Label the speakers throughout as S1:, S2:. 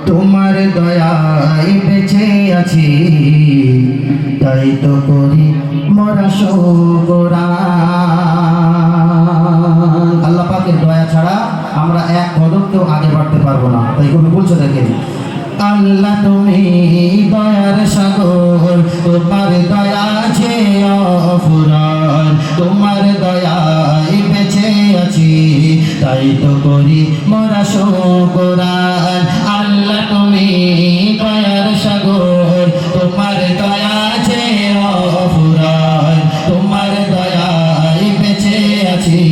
S1: তোমার দয়ায় বেঁচে আছি, তাই তো করি মরা শুকরান। আল্লাহ পাকের দয়া ছাড়া আমরা এক কদম কেউ আগে বাড়তে পারবো না। তাই কবি বলছে দেখেন, আল্লাহ তুমি দয়ার সাগর, তোমার দয়া আছে অফুরান, তোমার দয়ায় বেঁচে আছি, তাই তো করি মরা শুকরান। আল্লাহ তুমি দয়ার সাগর, তোমার দয়া আছে অফুরান, তোমার দয়ায় বেঁচে আছি,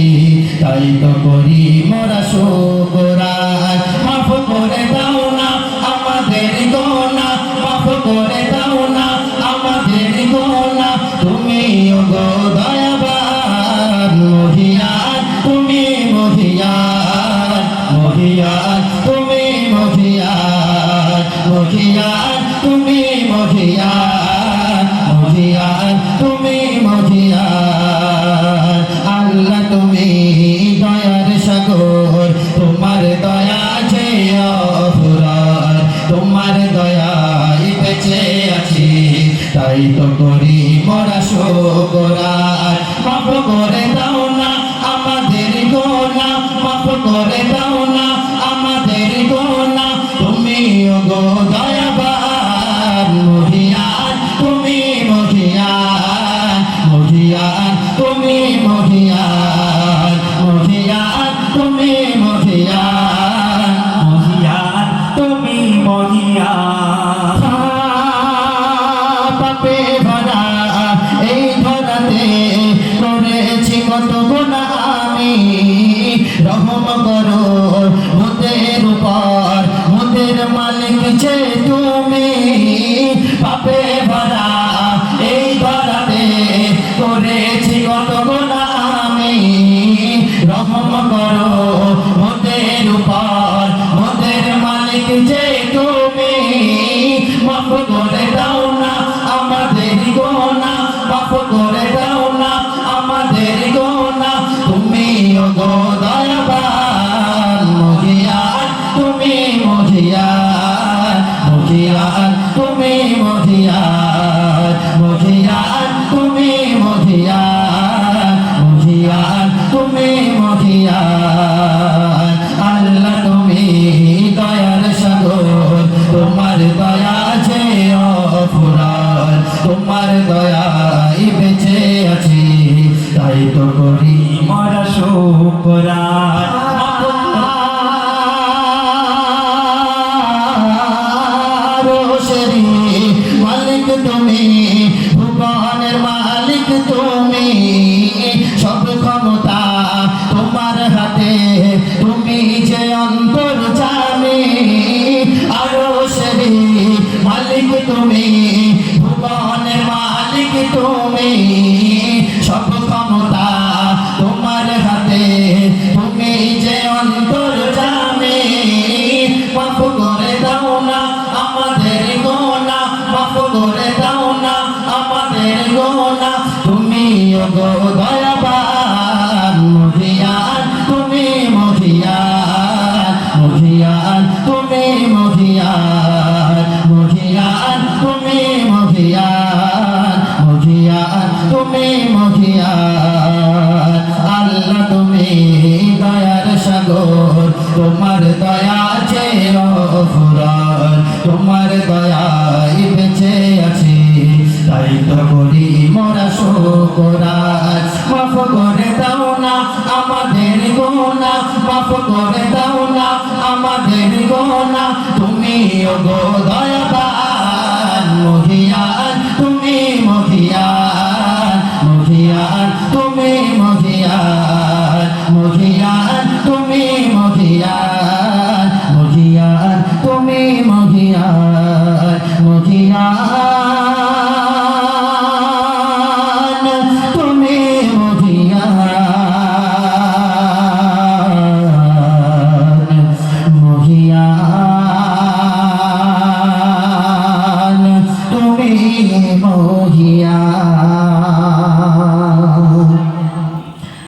S1: তাই তো করি মরা শুকরান। মাফ করে দাও না আমাদের গোনা, মাফ করে দাও না আমাদের গোনা, তুমি ওগো দয়াবান মহিয়ান, তুমি মহিয়ান মহিয়ান, তুমি মহিয়ান মহিয়ান, তুমি মহিয়ান মহিয়ান, তুমি মহিয়ান। আল্লাহ তুমি দয়ার সাগর, তোমার দয়া আছে অফুরান, তোমার দয়ায় বেঁচে আছি, তাই তো করি মরা শুকরান। মাফ করে দাও না আমাদের গোনা, মাফ করে দাও না আমাদের গোনা, তুমি ওগো দয়াবান মহিয়ান, তুমি মহিয়ান মহিয়ান, তুমি মহিয়ান মহিয়ান, তুমি মহিয়ান
S2: মহিয়ান, তুমি মহিয়ান।
S1: পাপে ভরা এই ধরাতে করেছি কত গুনাহ আমি, রহম করো মোদের উপর, মোদের মালিক যে তুমি। পাপে ভরা এই ধরাতে করেছি কত গুনাহ আমি, রহম করো মোদের উপর, মোদের মালিক যে তুমি। মাফ করে দাও না আমাদের গোনা, মাফ করে দাও না আমাদের গোনা, তুমি ওগো দয়াবান মহিয়ান, তুমি মহিয়ান মহিয়ান, তুমি মহিয়ান মহিয়ান, তুমি মহিয়ান মহিয়ান, তুমি মহিয়ান। আল্লাহ তুমি দয়ার সাগর, তোমার দয়া আছে অফুরান, তোমার দয়ায় বেঁচে আছি, তাই তো করি
S2: মরা শুকরান।
S1: রোশেরি মালিক তুমি, ভুবনের মালিক তুমি, সব ক্ষমতা তোমার হাতে, তুমি যে অন্তর্যামী। রোশেরি মালিক তুমি, ভুবনের মালিক তুমি, সব ক্ষমতা তোমার হাতে, তুমি যে অন্তর্যামী। মাফ করে দাও না আমাদের গোনা, মাফ করে দাও না আমাদের গোনা, তুমি ওগো দয়াবান মহিয়ান, তুমি মহিয়ান মহিয়ান, তুমি মহিয়ান মহিয়ান, তুমি মহিয়ান মহিয়ান, তুমি মহিয়ান। আল্লাহ তুমি দয়ার সাগর, তোমার দয়া আছে অফুরান, তোমার দয়ায় বেঁচে আছি, তাই তো করি মরা শুকরান। মাফ করে দাও না আমাদের গোনা, মাফ করে দাও না আমাদের গোনা, তুমি ওগো দয়াবান মহিয়ান,